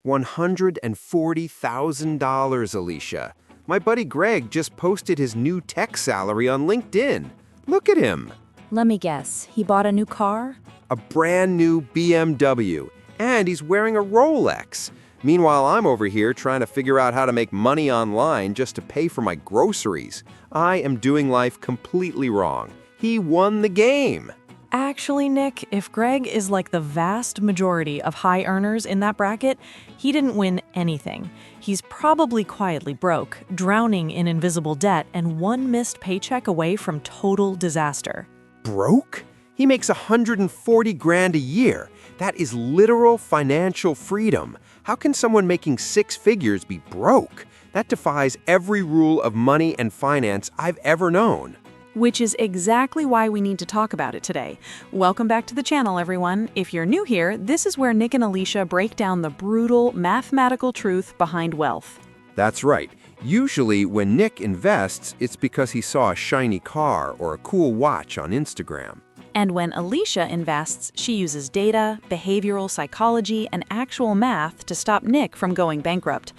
$140,000, Alicia. My buddy Greg just posted his new tech salary on LinkedIn. Look at him. Let me guess, he bought a new car? A brand new BMW. And he's wearing a Rolex. Meanwhile, I'm over here trying to figure out how to make money online just to pay for my groceries. I am doing life completely wrong. He won the game. Actually, Nick, if Greg is like the vast majority of high earners in that bracket, he didn't win anything. He's probably quietly broke, drowning in invisible debt, and one missed paycheck away from total disaster. Broke? He makes 140 grand a year. That is literal financial freedom. How can someone making six figures be broke? That defies every rule of money and finance I've ever known. Which is exactly why we need to talk about it today. Welcome back to the channel, everyone. If you're new here, this is where Nick and Alicia break down the brutal mathematical truth behind wealth. That's right. Usually when Nick invests, it's because he saw a shiny car or a cool watch on Instagram. And when Alicia invests, she uses data, behavioral psychology, and actual math to stop Nick from going bankrupt.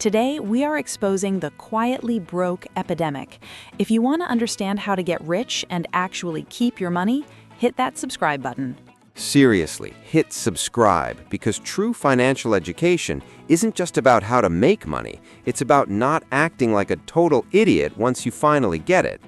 Today, we are exposing the quietly broke epidemic. If you want to understand how to get rich and actually keep your money, hit that subscribe button. Seriously, hit subscribe, because true financial education isn't just about how to make money. It's about not acting like a total idiot once you finally get it.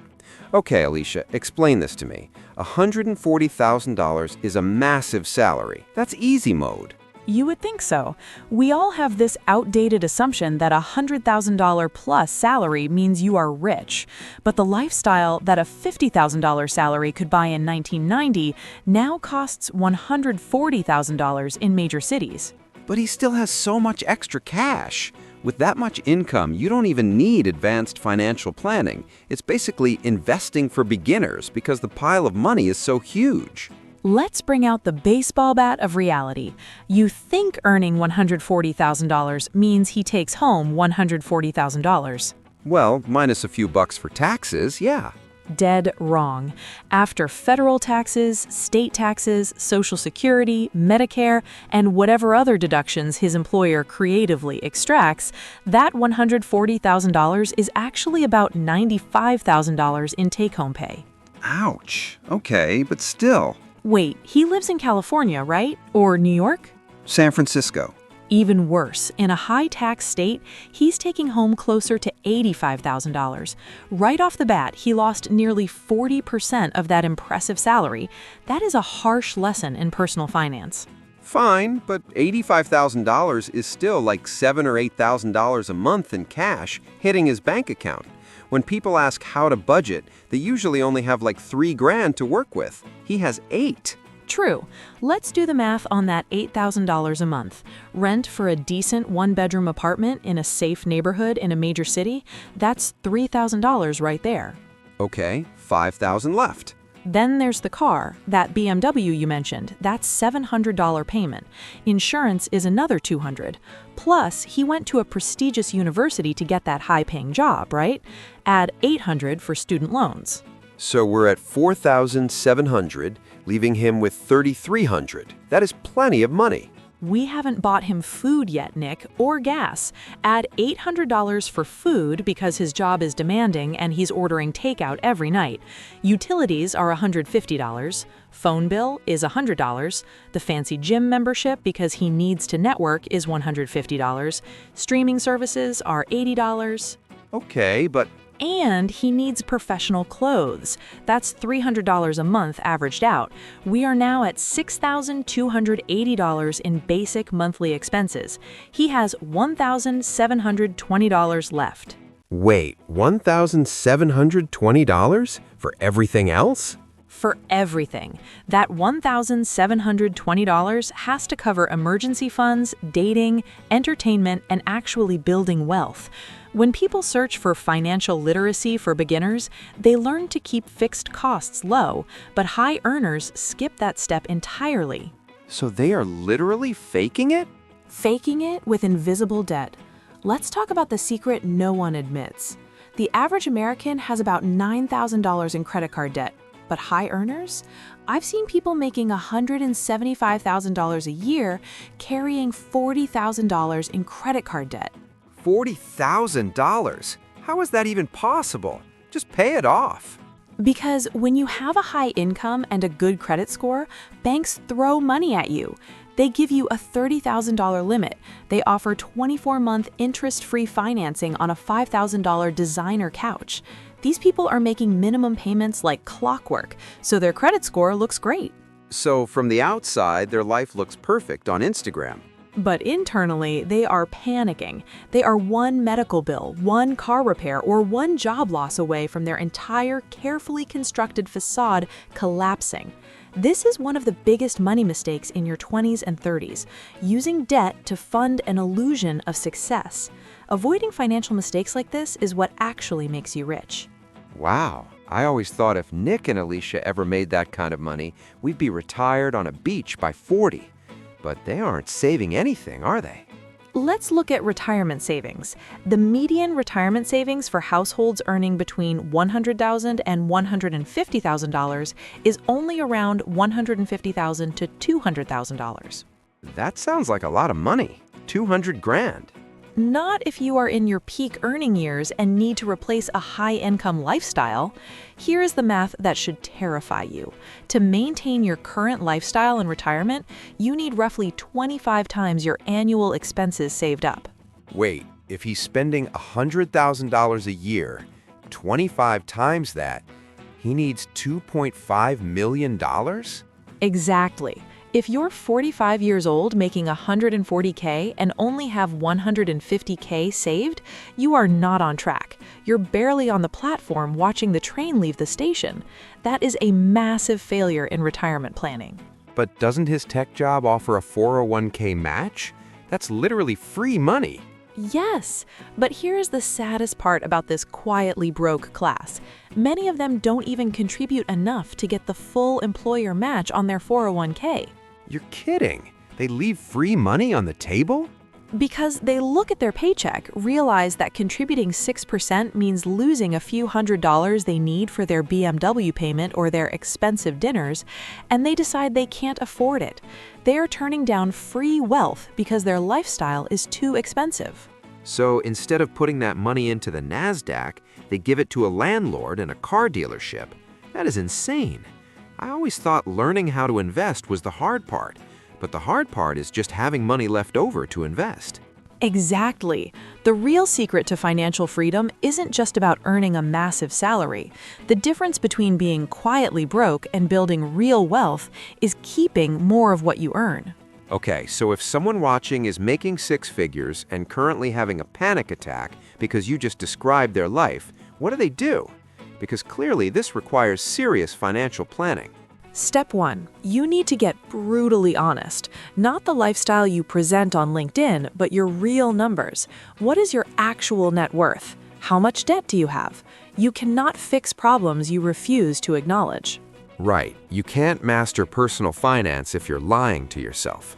Okay, Alicia, explain this to me. $140,000 is a massive salary. That's easy mode. You would think so. We all have this outdated assumption that a $100,000 plus salary means you are rich. But the lifestyle that a $50,000 salary could buy in 1990 now costs $140,000 in major cities. But he still has so much extra cash. With that much income, you don't even need advanced financial planning. It's basically investing for beginners because the pile of money is so huge. Let's bring out the baseball bat of reality. You think earning $140,000 means he takes home $140,000. Well, minus a few bucks for taxes, yeah. Dead wrong. After federal taxes, state taxes, Social Security, Medicare, and whatever other deductions his employer creatively extracts, that $140,000 is actually about $95,000 in take-home pay. Ouch. Okay, but still. Wait, he lives in California, right? Or New York? San Francisco. Even worse, in a high-tax state, he's taking home closer to $85,000. Right off the bat, he lost nearly 40% of that impressive salary. That is a harsh lesson in personal finance. Fine, but $85,000 is still like $7,000 or $8,000 a month in cash hitting his bank account. When people ask how to budget, they usually only have like $3,000 to work with. He has $8,000. True. Let's do the math on that $8,000 a month. Rent for a decent one-bedroom apartment in a safe neighborhood in a major city, that's $3,000 right there. Okay, $5,000 left. Then there's the car, that BMW you mentioned, that's $700 payment. Insurance is another $200. Plus, he went to a prestigious university to get that high-paying job, right? Add $800 for student loans. So we're at $4,700, leaving him with $3,300. That is plenty of money. We haven't bought him food yet, Nick, or gas. Add $800 for food because his job is demanding and he's ordering takeout every night. Utilities are $150. Phone bill is $100. The fancy gym membership because he needs to network is $150. Streaming services are $80. Okay, but... And he needs professional clothes. That's $300 a month averaged out. We are now at $6,280 in basic monthly expenses. He has $1,720 left. Wait, $1,720 for everything else? For everything. That $1,720 has to cover emergency funds, dating, entertainment, and actually building wealth. When people search for financial literacy for beginners, they learn to keep fixed costs low, but high earners skip that step entirely. So they are literally faking it? Faking it with invisible debt. Let's talk about the secret no one admits. The average American has about $9,000 in credit card debt. But high earners? I've seen people making $175,000 a year carrying $40,000 in credit card debt. $40,000? How is that even possible? Just pay it off. Because when you have a high income and a good credit score, banks throw money at you. They give you a $30,000 limit. They offer 24-month interest-free financing on a $5,000 designer couch. These people are making minimum payments like clockwork, so their credit score looks great. So from the outside, their life looks perfect on Instagram. But internally, they are panicking. They are one medical bill, one car repair, or one job loss away from their entire carefully constructed facade collapsing. This is one of the biggest money mistakes in your 20s and 30s, using debt to fund an illusion of success. Avoiding financial mistakes like this is what actually makes you rich. Wow, I always thought if Nick and Alicia ever made that kind of money, we'd be retired on a beach by 40. But they aren't saving anything, are they? Let's look at retirement savings. The median retirement savings for households earning between $100,000 and $150,000 is only around $150,000 to $200,000. That sounds like a lot of money. 200 grand. Not if you are in your peak earning years and need to replace a high-income lifestyle. Here is the math that should terrify you. To maintain your current lifestyle in retirement, you need roughly 25 times your annual expenses saved up. Wait, if he's spending $100,000 a year, 25 times that, he needs $2.5 million? Exactly. If you're 45 years old making $140K and only have $150K saved, you are not on track. You're barely on the platform watching the train leave the station. That is a massive failure in retirement planning. But doesn't his tech job offer a 401k match? That's literally free money. Yes, but here's the saddest part about this quietly broke class. Many of them don't even contribute enough to get the full employer match on their 401k. You're kidding. They leave free money on the table? Because they look at their paycheck, realize that contributing 6% means losing a few $100s they need for their BMW payment or their expensive dinners, and they decide they can't afford it. They are turning down free wealth because their lifestyle is too expensive. So instead of putting that money into the NASDAQ, they give it to a landlord and a car dealership. That is insane. I always thought learning how to invest was the hard part, but the hard part is just having money left over to invest. Exactly. The real secret to financial freedom isn't just about earning a massive salary. The difference between being quietly broke and building real wealth is keeping more of what you earn. Okay, so if someone watching is making six figures and currently having a panic attack because you just described their life, what do they do? Because clearly this requires serious financial planning. Step 1. You need to get brutally honest. Not the lifestyle you present on LinkedIn, but your real numbers. What is your actual net worth? How much debt do you have? You cannot fix problems you refuse to acknowledge. Right. You can't master personal finance if you're lying to yourself.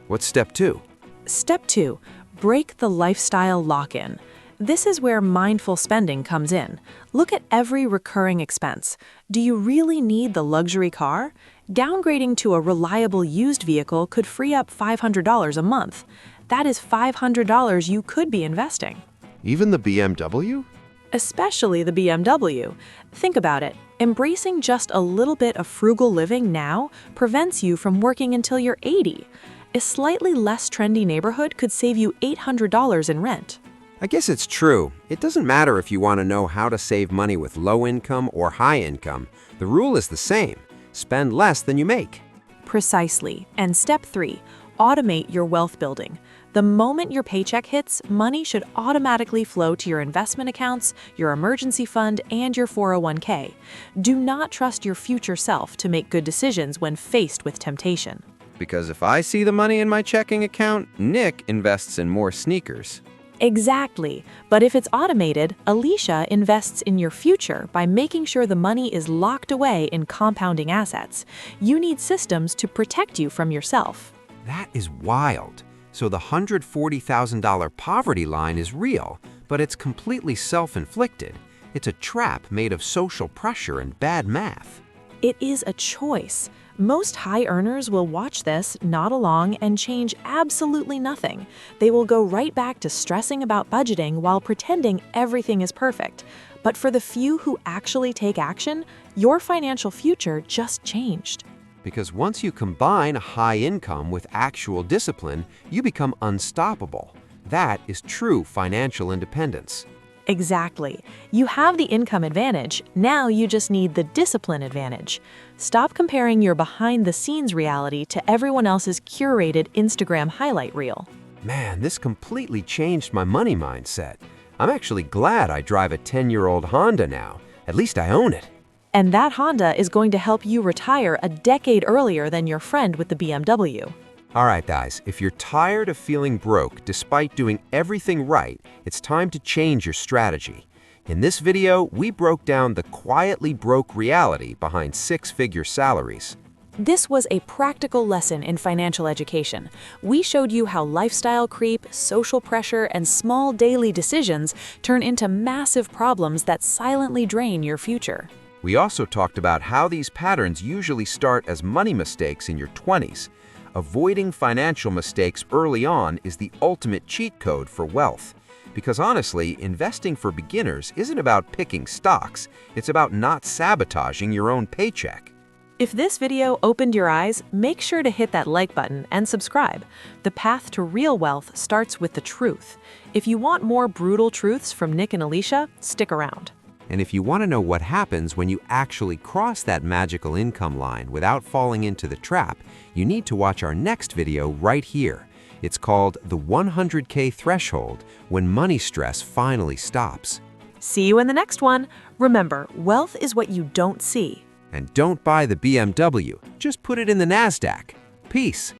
What's step 2? Step 2. Break the lifestyle lock-in. This is where mindful spending comes in. Look at every recurring expense. Do you really need the luxury car? Downgrading to a reliable used vehicle could free up $500 a month. That is $500 you could be investing. Even the BMW? Especially the BMW. Think about it. Embracing just a little bit of frugal living now prevents you from working until you're 80. A slightly less trendy neighborhood could save you $800 in rent. I guess it's true. It doesn't matter if you want to know how to save money with low income or high income. The rule is the same. Spend less than you make. Precisely. And step 3, automate your wealth building. The moment your paycheck hits, money should automatically flow to your investment accounts, your emergency fund, and your 401k. Do not trust your future self to make good decisions when faced with temptation. Because if I see the money in my checking account, Nick invests in more sneakers. Exactly. But if it's automated, Alicia invests in your future by making sure the money is locked away in compounding assets. You need systems to protect you from yourself. That is wild. So the $140,000 poverty line is real, but it's completely self-inflicted. It's a trap made of social pressure and bad math. It is a choice. Most high earners will watch this, nod along, and change absolutely nothing. They will go right back to stressing about budgeting while pretending everything is perfect. But for the few who actually take action, your financial future just changed. Because once you combine a high income with actual discipline, you become unstoppable. That is true financial independence. Exactly. You have the income advantage, now you just need the discipline advantage. Stop comparing your behind-the-scenes reality to everyone else's curated Instagram highlight reel. Man, this completely changed my money mindset. I'm actually glad I drive a 10-year-old Honda now. At least I own it. And that Honda is going to help you retire a decade earlier than your friend with the BMW. All right, guys, if you're tired of feeling broke despite doing everything right, it's time to change your strategy. In this video, we broke down the quietly broke reality behind six-figure salaries. This was a practical lesson in financial education. We showed you how lifestyle creep, social pressure, and small daily decisions turn into massive problems that silently drain your future. We also talked about how these patterns usually start as money mistakes in your 20s. Avoiding financial mistakes early on is the ultimate cheat code for wealth. Because honestly, investing for beginners isn't about picking stocks, it's about not sabotaging your own paycheck. If this video opened your eyes, make sure to hit that like button and subscribe. The path to real wealth starts with the truth. If you want more brutal truths from Nick and Alicia, stick around. And if you want to know what happens when you actually cross that magical income line without falling into the trap, you need to watch our next video right here. It's called The 100K Threshold, when money stress finally stops. See you in the next one. Remember, wealth is what you don't see. And don't buy the BMW, just put it in the NASDAQ. Peace.